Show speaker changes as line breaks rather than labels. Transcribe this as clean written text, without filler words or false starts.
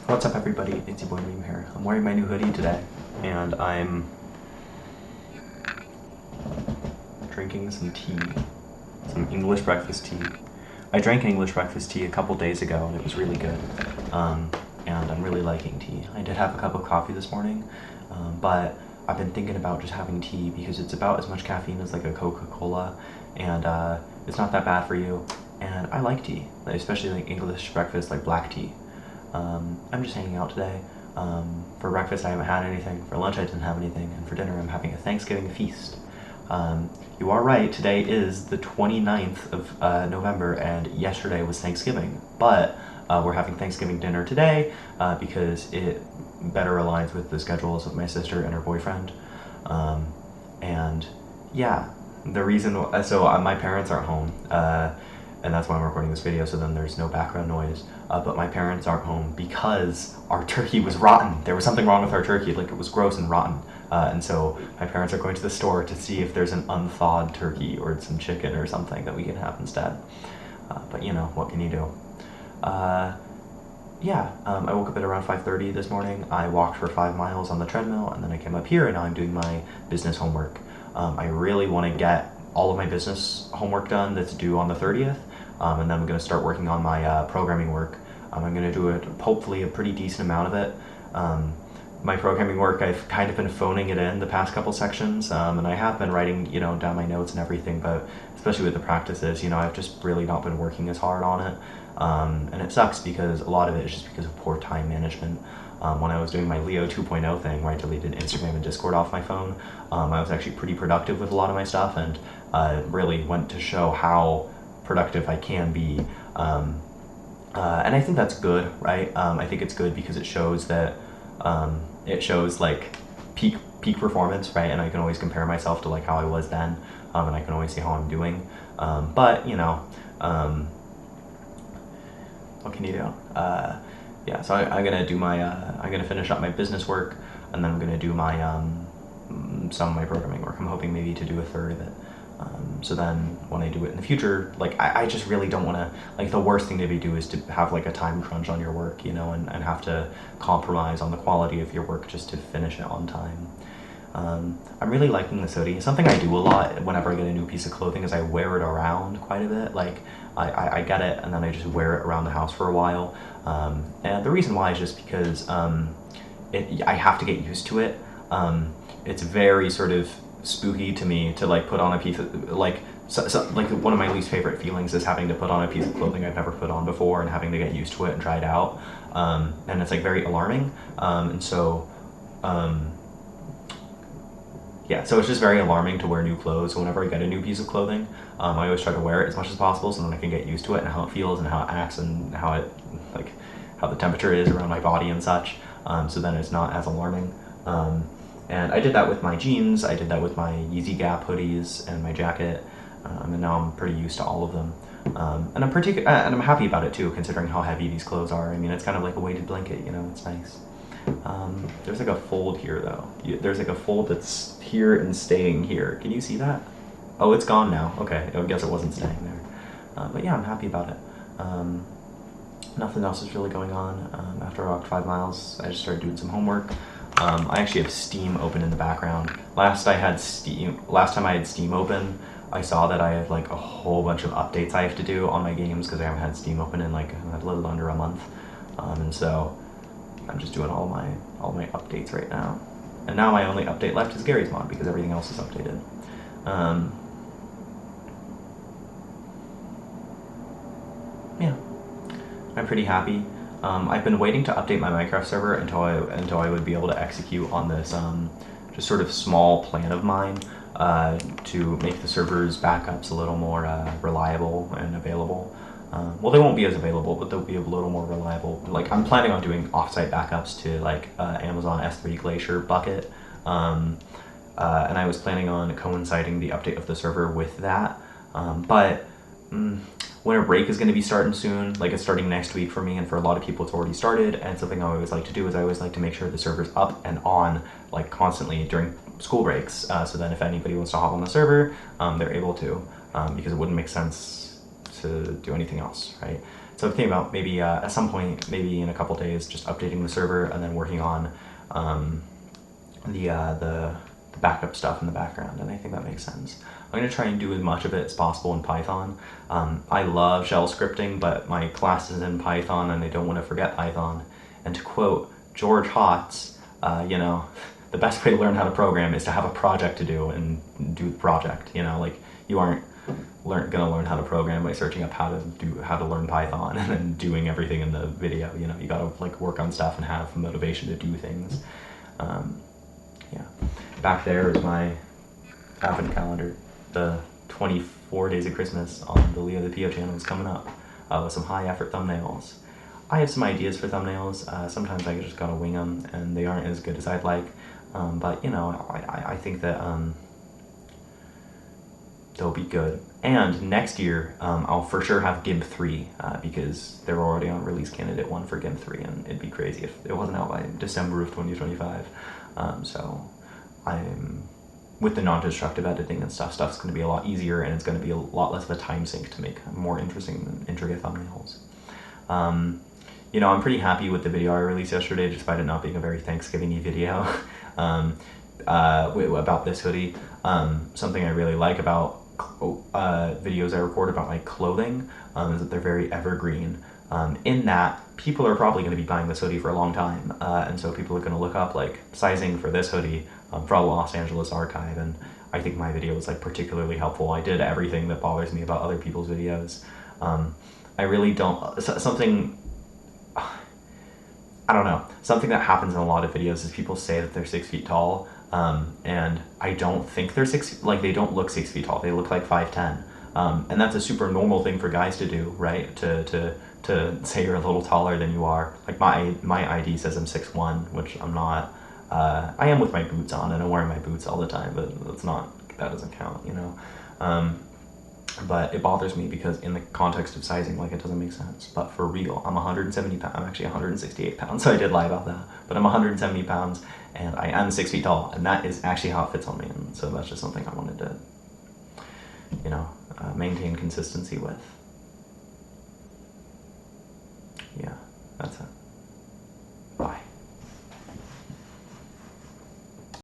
What's up, everybody? It's your boy Reem here. I'm wearing my new hoodie today, and I'm drinking some tea, some English breakfast tea. I drank an English breakfast tea a couple days ago, and it was really good, and I'm really liking tea. I did have a cup of coffee this morning, but I've been thinking about just having tea because it's about as much caffeine as like a Coca-Cola, and it's not that bad for you, and I like tea, especially like English breakfast, like black tea. I'm just hanging out today. For breakfast, I haven't had anything. For lunch, I didn't have anything. And for dinner, I'm having a Thanksgiving feast. You are right, today is the 29th of November, and yesterday was Thanksgiving. But we're having Thanksgiving dinner today because it better aligns with the schedules of my sister and her boyfriend. And yeah, the reason, so my parents aren't home. And that's why I'm recording this video, so then there's no background noise. But my parents aren't home because our turkey was rotten. There was something wrong with our turkey, like it was gross and rotten. And so my parents are going to the store to see if there's an unthawed turkey or some chicken or something that we can have instead. But you know, what can you do? I woke up at around 5:30 this morning. I walked for 5 miles on the treadmill, and then I came up here, and now I'm doing my business homework. I really want to get all of my business homework done that's due on the 30th, and then I'm going to start working on my programming work. I'm going to do it, hopefully a pretty decent amount of it. My programming work, I've kind of been phoning it in the past couple sections, and I have been writing, down my notes and everything, but especially with the practices, I've just really not been working as hard on it. And it sucks because a lot of it is just because of poor time management. When I was doing my Leo 2.0 thing, where I deleted Instagram and Discord off my phone, I was actually pretty productive with a lot of my stuff, and really went to show how productive I can be. And I think that's good, right? I think it's good because it shows that it shows like peak performance, right? And I can always compare myself to like how I was then, and I can always see how I'm doing. But what can you do? So I'm gonna do my I'm gonna finish up my business work, and then I'm gonna do my some of my programming work. I'm hoping maybe to do a third of it. So then when I do it in the future, like I just really don't want to, like the worst thing to do is to have like a time crunch on your work, and have to compromise on the quality of your work just to finish it on time. I'm really liking this hoodie. Something I do a lot whenever I get a new piece of clothing is I wear it around quite a bit. Like I get it and then I just wear it around the house for a while. And the reason why is just because I have to get used to it. It's very sort of spooky to me to like put on a piece of like like one of my least favorite feelings is having to put on a piece of clothing I've never put on before and having to get used to it and try it out. And it's like very alarming. So it's just very alarming to wear new clothes. So whenever I get a new piece of clothing, I always try to wear it as much as possible so then I can get used to it and how it feels and how it acts and how the temperature is around my body and such. So then it's not as alarming. And I did that with my jeans, I did that with my Yeezy Gap hoodies and my jacket, and now I'm pretty used to all of them. And I'm happy about it too, considering how heavy these clothes are. I mean, it's kind of like a weighted blanket, it's nice. There's like a fold here though. There's like a fold that's here and staying here. Can you see that? Oh, it's gone now. Okay, I guess it wasn't staying there. But yeah, I'm happy about it. Nothing else is really going on. After I walked 5 miles, I just started doing some homework. I actually have Steam open in the background. Last time I had Steam open, I saw that I had like a whole bunch of updates I have to do on my games because I haven't had Steam open in like a little under a month. And so I'm just doing all my updates right now. And now my only update left is Gary's mod because everything else is updated. I'm pretty happy. I've been waiting to update my Minecraft server until I would be able to execute on this just sort of small plan of mine to make the server's backups a little more reliable and available. Well, they won't be as available, but they'll be a little more reliable. Like I'm planning on doing offsite backups to like Amazon S3 Glacier bucket, and I was planning on coinciding the update of the server with that, but. Winter break is going to be starting soon, like it's starting next week for me, and for a lot of people it's already started, and something I always like to do is I always like to make sure the server's up and on like constantly during school breaks, so then if anybody wants to hop on the server, they're able to, because it wouldn't make sense to do anything else, right? It's So it came out maybe at some point, maybe in a couple days, just updating the server and then working on the backup stuff in the background, and I think that makes sense. I'm going to try and do as much of it as possible in Python. I love shell scripting, but my class is in Python and I don't want to forget Python. And to quote George Hotz, you know, the best way to learn how to program is to have a project to do and do the project. You know, like you aren't gonna learn how to program by searching up how to learn Python and then doing everything in the video. You know, you gotta like work on stuff and have motivation to do things. Yeah. Back there is my advent calendar. The 24 days of Christmas on the LeoThePeo channel is coming up with some high effort thumbnails. I have some ideas for thumbnails. Sometimes I just gotta wing them and they aren't as good as I'd like. But you know, I think that they'll be good. And next year, I'll for sure have GIMP 3 because they're already on release candidate 1 for GIMP 3, and it'd be crazy if it wasn't out by December of 2025. So I'm with the non-destructive editing and stuff's going to be a lot easier, and it's going to be a lot less of a time sink to make more interesting and intricate thumbnails. You know, I'm pretty happy with the video I released yesterday, despite it not being a very Thanksgiving-y video about this hoodie. Something I really like about videos I record about my clothing is that they're very evergreen, in that people are probably going to be buying this hoodie for a long time, and so people are going to look up like sizing for this hoodie for a Los Angeles archive, and I think my video was like particularly helpful. I did everything that bothers me about other people's videos. I really don't, something that happens in a lot of videos is people say that they're 6 feet tall, and I don't think they're they don't look 6 feet tall. They look like 5'10", and that's a super normal thing for guys to do, right? To say you're a little taller than you are. Like my ID says I'm 6'1", which I'm not. I am with my boots on, and I'm wearing my boots all the time, but that doesn't count, you know. But it bothers me because in the context of sizing, like, it doesn't make sense. But for real, I'm 170 pounds. I'm actually 168 pounds, so I did lie about that. But I'm 170 pounds, and I am 6 feet tall, and that is actually how it fits on me. And so that's just something I wanted to, you know, maintain consistency with. Yeah, that's it.